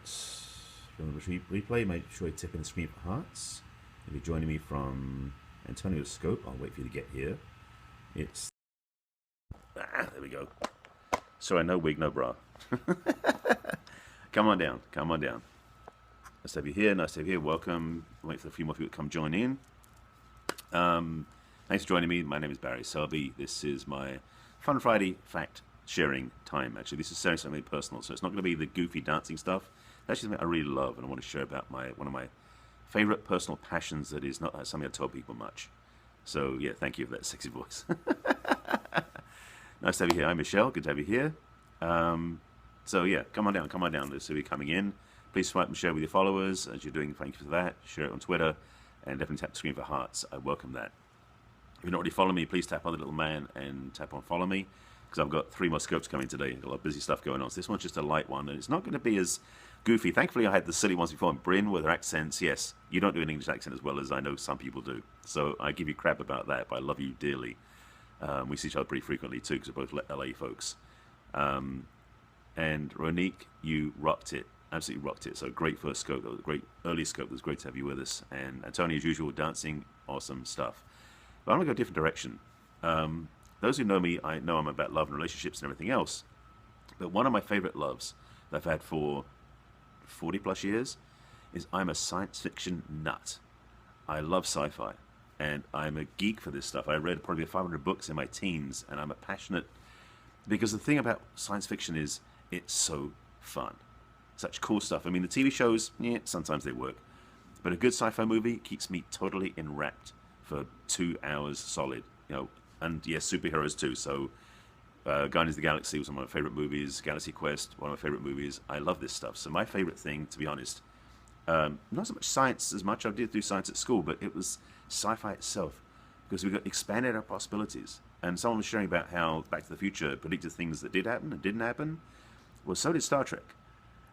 From the replay, make sure you tip in the screen for hearts. If you're joining me from Antonio's scope, I'll wait for you to get here. It's there we go. Sorry, no wig, no bra. Come on down, come on down. Nice to have you here, nice to have you here. Welcome. Wait for a few more people to come join in. Thanks for joining me. My name is Barry Selby. This is my Fun Friday fact sharing time. Actually, this is something personal, so it's not going to be the goofy dancing stuff. It's actually something I really love, and I want to share about one of my favorite personal passions that is not something I tell people much. So yeah, thank you for that sexy voice. Nice to have you here. I'm Michelle. Good to have you here. So yeah, come on down. Let's see you coming in. Please swipe and share with your followers as you're doing. Thank you for that. Share it on Twitter, and definitely tap the screen for hearts. I welcome that. If you're not already following me, please tap on the little man and tap on follow me, because I've got 3 more scopes coming today. I've got a lot of busy stuff going on. So this one's just a light one, and it's not going to be as goofy. Thankfully, I had the silly ones before. Bryn with her accents. Yes, you don't do an English accent as well as I know some people do. So I give you crap about that, but I love you dearly. We see each other pretty frequently too, because we're both LA folks. And Ronique, you rocked it. Absolutely rocked it. So great first scope. That was a great early scope. It was great to have you with us. And Antonio, as usual, dancing. Awesome stuff. But I'm going to go a different direction. Those who know me, I know I'm about love and relationships and everything else. But one of my favorite loves that I've had for 40 plus years is I'm a science fiction nut. I love sci-fi, and I'm a geek for this stuff. I read probably 500 books in my teens, and I'm a passionate, because the thing about science fiction is it's so fun. Such cool stuff. I mean, the TV shows, yeah, sometimes they work, but a good sci-fi movie keeps me totally enwrapped for 2 hours solid, you know. And yes, superheroes too. So Guardians of the Galaxy was one of my favorite movies. Galaxy Quest, one of my favorite movies. I love this stuff. So my favorite thing, to be honest, not so much science as much. I did do science at school, but it was sci-fi itself, because we got expanded our possibilities. And someone was sharing about how Back to the Future predicted things that did happen and didn't happen. Well, so did Star Trek.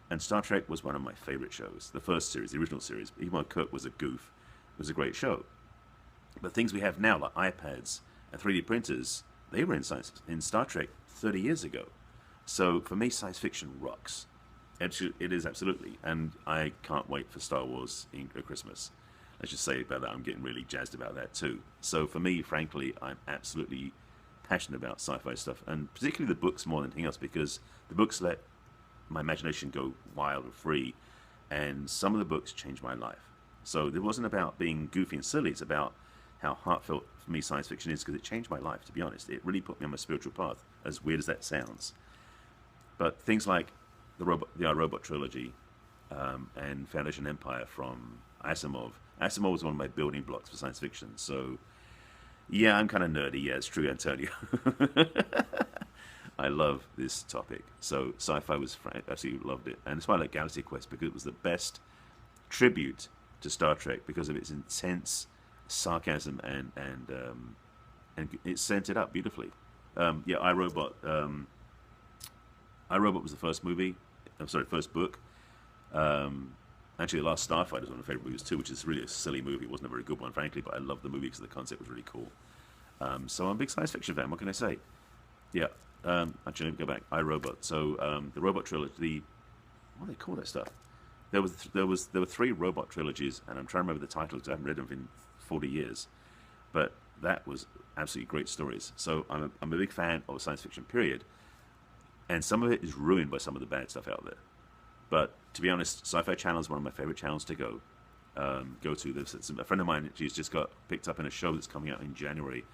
And Star Trek was one of my favorite shows. The first series, the original series. Even though Kirk was a goof, it was a great show. But things we have now, like iPads and 3D printers, they were in Star Trek 30 years ago. So for me, science fiction rocks. It is absolutely. And I can't wait for Star Wars at Christmas. Let's just say about that, I'm getting really jazzed about that too. So for me, frankly, I'm absolutely passionate about sci-fi stuff, and particularly the books more than anything else, because the books let my imagination go wild and free, and some of the books changed my life. So it wasn't about being goofy and silly, it's about how heartfelt for me science fiction is, because it changed my life, to be honest. It really put me on my spiritual path, as weird as that sounds. But things like the iRobot trilogy and Foundation Empire from Asimov. Asimov was one of my building blocks for science fiction. So yeah, I'm kind of nerdy. Yeah, it's true, Antonio. I love this topic. So sci-fi was, absolutely loved it. And that's why I like Galaxy Quest, because it was the best tribute to Star Trek because of its intense sarcasm, and it sent it up beautifully. Yeah, iRobot. iRobot was the first movie. I'm sorry, first book. Actually, The Last Starfighter is one of my favorite movies too, which is really a silly movie. It wasn't a very good one, frankly, but I loved the movie because the concept was really cool. So I'm a big science fiction fan. What can I say? Yeah. Actually, let me go back. iRobot. So the robot trilogy. What do they call that stuff? There were 3 robot trilogies, and I'm trying to remember the titles because I haven't read them in 40 years. But that was absolutely great stories. So I'm a big fan of science fiction, period. And some of it is ruined by some of the bad stuff out there. But to be honest, Sci-Fi Channel is one of my favorite channels to go to. There's a friend of mine, she's just got picked up in a show that's coming out in January.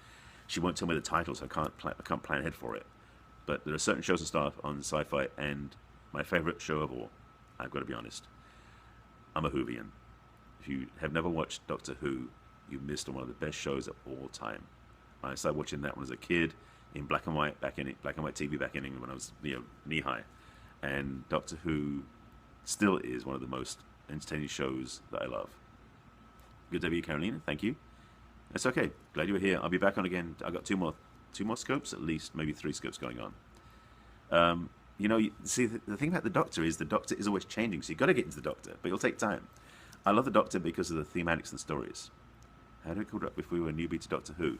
She won't tell me the title, so I can't plan ahead for it. But there are certain shows and stuff on Sci-Fi, and my favorite show of all, I've got to be honest, I'm a Whovian. If you have never watched Doctor Who, you missed on one of the best shows of all time. I started watching that when I was a kid in black and white TV back in England when I was knee high, and Doctor Who still is one of the most entertaining shows that I love. Good to have you, Carolina. Thank you. It's okay. Glad you were here. I'll be back on again. I've got two more scopes at least, maybe 3 scopes going on. See, the thing about the Doctor is always changing, so you've got to get into the Doctor, but it'll take time. I love the Doctor because of the thematics and stories. How do we call it up if we were a newbie to Doctor Who?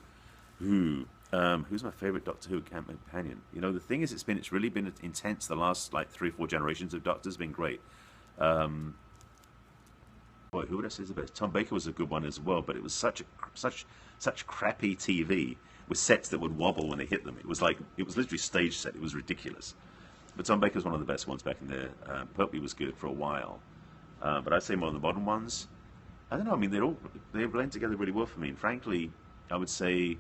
Who's my favorite Doctor Who companion? The thing is, it's really been intense. The last 3 or 4 generations of Doctors have been great. Boy, who would I say is the best? Tom Baker was a good one as well, but it was such crappy TV with sets that would wobble when they hit them. It was literally stage set. It was ridiculous. But Tom Baker was one of the best ones back in there. Pertwee was good for a while, but I'd say more of the modern ones. I don't know. I mean, they blend together really well for me. And frankly, I would say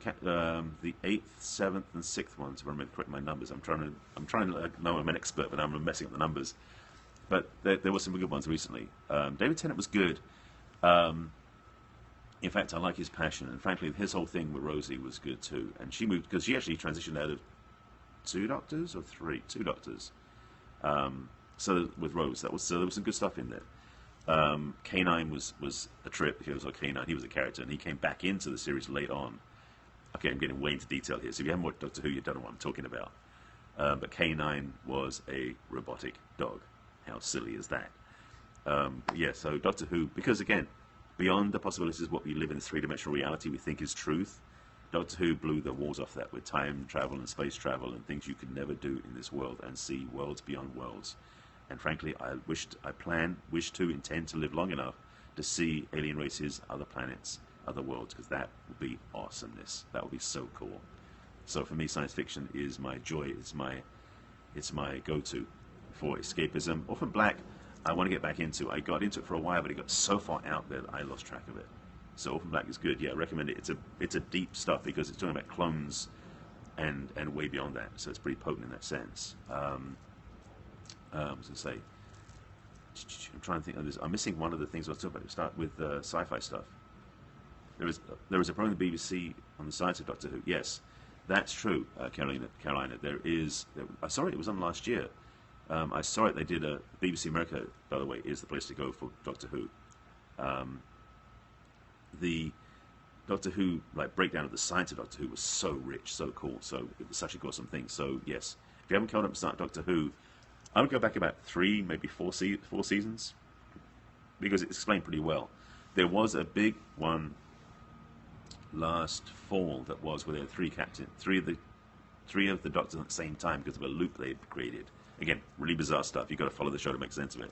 the 8th, 7th, and 6th ones. If I remember correctly my numbers, I'm trying to know I'm an expert, but I'm messing up the numbers. But there were some good ones recently. David Tennant was good. In fact, I like his passion, and frankly, his whole thing with Rosie was good too. And she moved because she actually transitioned out of 2 doctors or 3, 2 doctors. So with Rose, there was some good stuff in there. K9 was a trip. He was like K9. He was a character, and he came back into the series late on. Okay, I'm getting way into detail here. So if you haven't watched Doctor Who, you don't know what I'm talking about. But K9 was a robotic dog. How silly is that? Yeah, so Doctor Who, because again, beyond the possibilities of what we live in this 3-dimensional reality we think is truth, Doctor Who blew the walls off that with time travel and space travel and things you could never do in this world and see worlds beyond worlds. And frankly, I intend to live long enough to see alien races, other planets, other worlds, because that would be awesomeness. That would be so cool. So for me, science fiction is my joy. It's my go-to for escapism. Orphan Black, I want to get back into. I got into it for a while, but it got so far out there that I lost track of it. So Orphan Black is good. Yeah, I recommend it. It's a deep stuff because it's talking about clones and way beyond that. So it's pretty potent in that sense. I was going to say, I'm trying to think of this. I'm missing one of the things I was talking about. Start with sci-fi stuff. There was a program on the BBC on the science of Doctor Who. Yes, that's true, Carolina. I saw it. It was on last year. I saw it. They did a BBC America, by the way, is the place to go for Doctor Who. The Doctor Who breakdown of the science of Doctor Who was so rich, so cool. So it was such a awesome thing. So yes, if you haven't caught up to start Doctor Who, I would go back about 3, maybe 4 seasons, because it's explained pretty well. There was a big one last fall that was where there were 3 of the Doctors at the same time because of a loop they created. Again, really bizarre stuff. You've got to follow the show to make sense of it.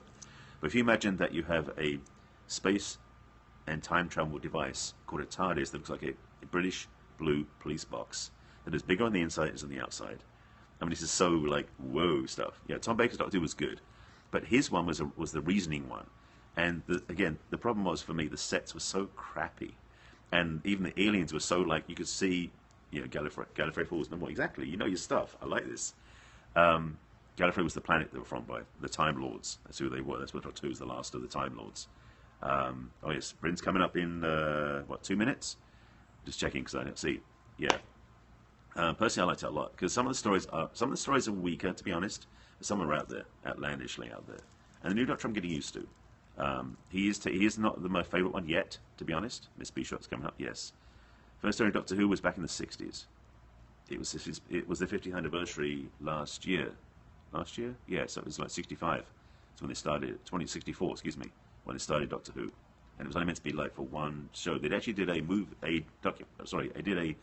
But if you imagine that you have a space and time travel device called a TARDIS that looks like a British blue police box that is bigger on the inside as on the outside. I mean, this is so whoa stuff. Yeah, Tom Baker's Doctor Who was good, but his one was the reasoning one. And again, the problem was for me, the sets were so crappy, and even the aliens were so you could see, Gallifrey Falls. No more exactly. You know your stuff. I like this. Gallifrey was the planet they were from by the Time Lords. That's who they were. That's what Doctor Who is, the last of the Time Lords. Oh yes, Bryn's coming up in 2 minutes? Just checking because I don't see. Yeah. Personally, I liked it a lot because some of the stories are weaker, to be honest. But some are out there, outlandishly out there. And the new Doctor, I'm getting used to. He is not my favourite one yet, to be honest. Miss Bishop's coming up, yes. First story Doctor Who was back in the 60s. It was the 50th anniversary last year. Last year? Yeah, so it was 65. That's when they started. 2064, excuse me, when they started Doctor Who. And it was only meant to be for one show. They actually did they did a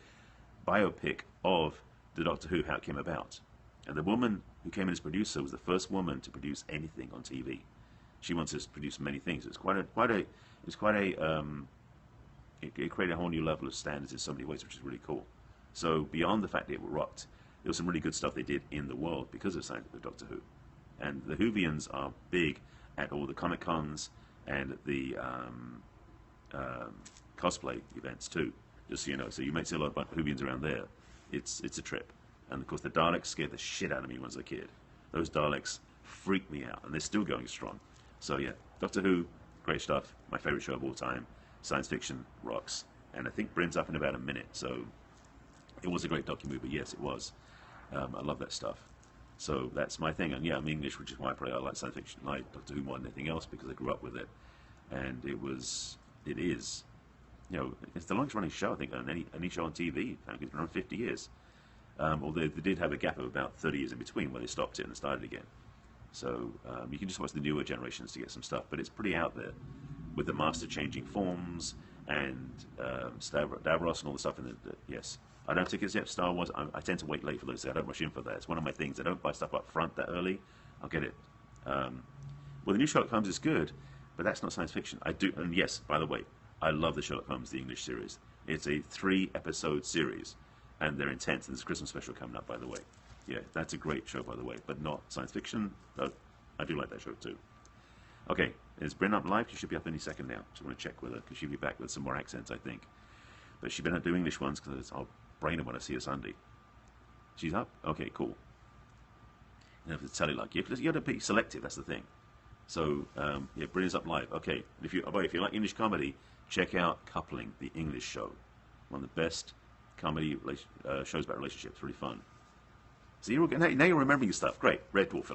biopic of the Doctor Who, how it came about. And the woman who came in as producer was the first woman to produce anything on TV. She wanted to produce many things. It created a whole new level of standards in so many ways, which is really cool. So beyond the fact that it rocked, there was some really good stuff they did in the world because of Doctor Who. And the Whovians are big at all the Comic Cons and the cosplay events too. Just so you know, so you might see a lot of Whovians around there. It's a trip. And of course the Daleks scared the shit out of me when I was a kid. Those Daleks freaked me out, and they're still going strong. So yeah, Doctor Who, great stuff. My favorite show of all time. Science fiction rocks. And I think Bryn's up in about a minute, so it was a great documentary, but yes, it was. I love that stuff. So that's my thing. And yeah, I'm English, which is why I like science fiction, like Doctor Who more than anything else, because I grew up with it. And it is, it's the longest running show, I think, on any show on TV. It's been around 50 years. Although they did have a gap of about 30 years in between where they stopped it and started again. So you can just watch the newer generations to get some stuff, but it's pretty out there with the Master changing forms and Davros and all the stuff in it. Yes, I don't have tickets yet. Star Wars, I tend to wait late for those. I don't rush in for that. It's one of my things. I don't buy stuff up front that early. I'll get it Well, the new Sherlock Holmes is good, but that's not science fiction. I do, and yes, by the way, I love the Sherlock Holmes, the English series. It's a 3-episode series, and they're intense. And there's a Christmas special coming up, by the way. Yeah, that's a great show, by the way, but not science fiction. Though I do like that show too. Okay, is Bryn up live? She should be up any second now. Just want to check with her because she'll be back with some more accents, I think. But she better do English ones because I'll brain her when I see her Sunday. She's up? Okay, cool. You have to tell it like you have to be selective. That's the thing. So yeah, Bryn is up live. Okay, if you like English comedy, check out Coupling, the English show. One of the best comedy shows about relationships. Really fun. So now you're remembering stuff. Great, Red Dwarf.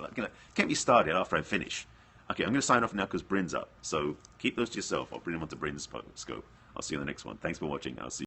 Get me started after I finish. Okay, I'm going to sign off now because Bryn's up. So keep those to yourself. I'll bring them onto Bryn's scope. I'll see you in the next one. Thanks for watching. I'll see you.